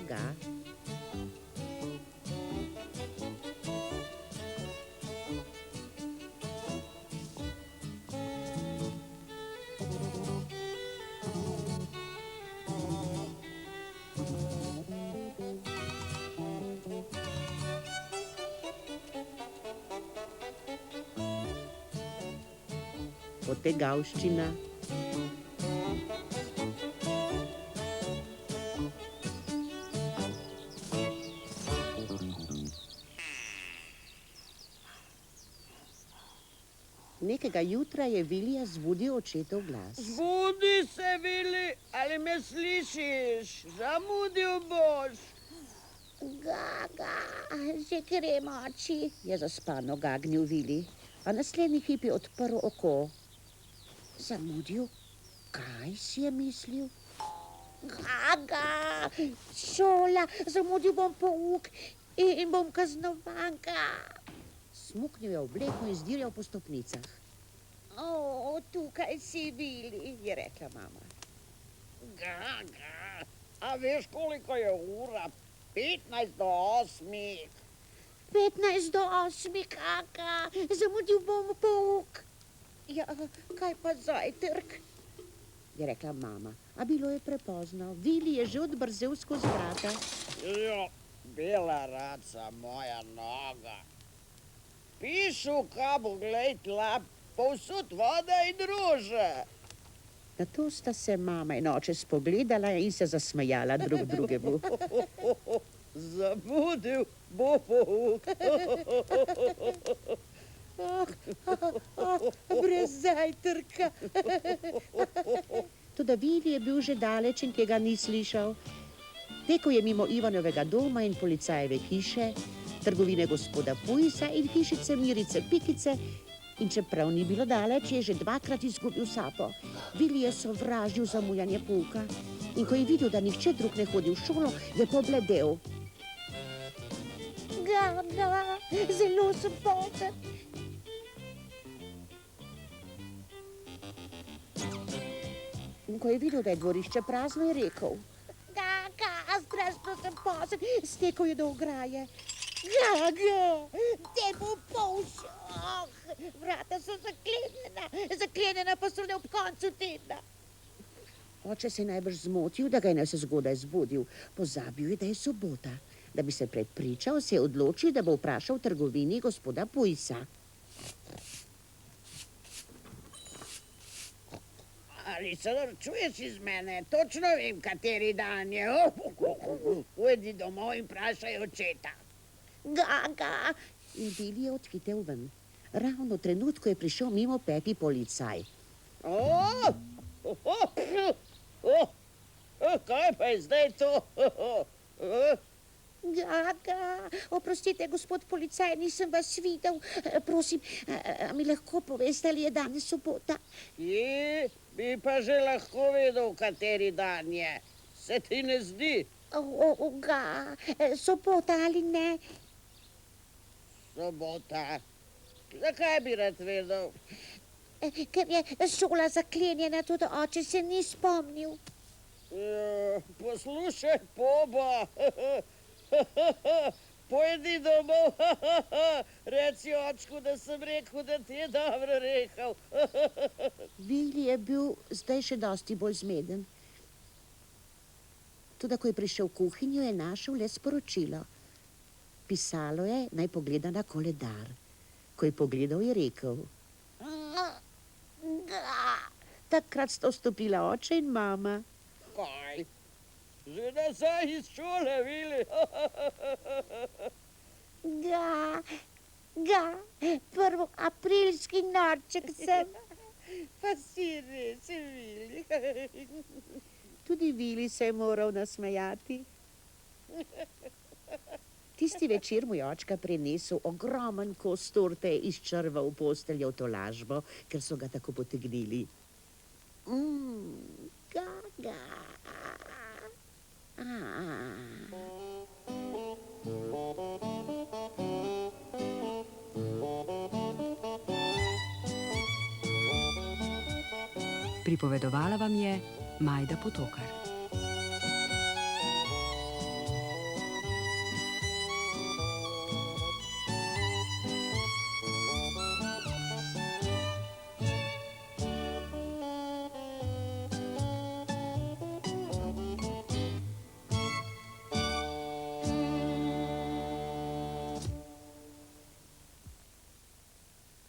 ga. Potegavščina. Nekega jutra je Vilija zbudil očetov glas. Zbudi se, Vili, ali me slišiš? Zamudil boš. Ga, že grem, oči, je zaspano gagnil Vili, a naslednji hip je odprl oko. Zamudil? Kaj si je mislil? Ga, šola, zamudil bom pouk in bom kaznovanka. Smuknil je obleko in zdirjal po stopnicah. O, tukaj si, Vili, je rekla mama. Ga, a veš, koliko je ura? 15 do 8. 15 do 8, kaka, zamudil bom pouk. Ja, kaj pa zajtrk? Je rekla mama, a bilo je prepozno. Vili je že odbrzel skozi vrata. Jo, bela raca, moja noga. Pišu kabu, glej tla, povsod voda in druže. Nato sta se mama in oče spogledala in se zasmejala drug drugemu. Zamudil bo pouk. Brez zajtrka. Toda Vili je bil že daleč in tega ni slišal. Tekel je mimo Ivanovega doma in policajeve hiše, trgovine gospoda Pujsa in hišice Mirice Pikice, in čeprav ni bilo daleč, je že dvakrat izgubil sapo. Vili je sovražil zamujanje pouka in ko je videl, da nihče drug ne hodi v šolo, je pobledel. Ga, zelo sem poten. In ko je videl, da je dvorišče prazno, je rekel: Ga, strašno sem poten. Stekel je do ograje. Ga, te bo polšoh. Vrata so zaklenjena pa so le ob koncu tedna. Oče se je najbrž zmotil, da ga je vse zgodaj zbudil. Pozabil je, da je sobota. Da bi se prepričal, se je odločil, da bo vprašal v trgovini gospoda Pujsa. Ali se norčuješ iz mene? Točno vem, kateri dan je. Pojdi domov in vprašaj očeta. Ga. In Vili je odhitel ven. Ravno v trenutku je prišel mimo Pepi policaj. Kaj pa je zdaj to? Ga, oprostite, gospod policaj, nisem vas videl. Prosim, a mi lahko poveste, ali je danes sobota? Bi pa že lahko vedel, kateri dan je. Se ti ne zdi? Ga, sobota ali ne? Sobota. Zakaj bi rad vedel? Ker je šola zaklenjena, tudi oče se ni spomnil. Poslušaj, poba. Pojdi domov. Reci očku, da sem rekel, da ti je dobro rekel. Vili je bil zdaj še dosti bolj zmeden. Tudi ko je prišel v kuhinjo, je našel le sporočilo. Pisalo je, naj pogleda na koledar. Ko je pogledal, je rekel: Takrat sta vstopila oče in mama. Kaj? Že nazaj iz šole, Vili. Ga, 1. aprilski norček sem. Pa si res, Vili. Tudi Vili se je moral nasmejati. Tisti večer mu je očka prinesel ogromen kos torte iz črva v posteljo v tolažbo, ker so ga tako potegnili. Ga. Pripovedovala vam je Majda Potokar.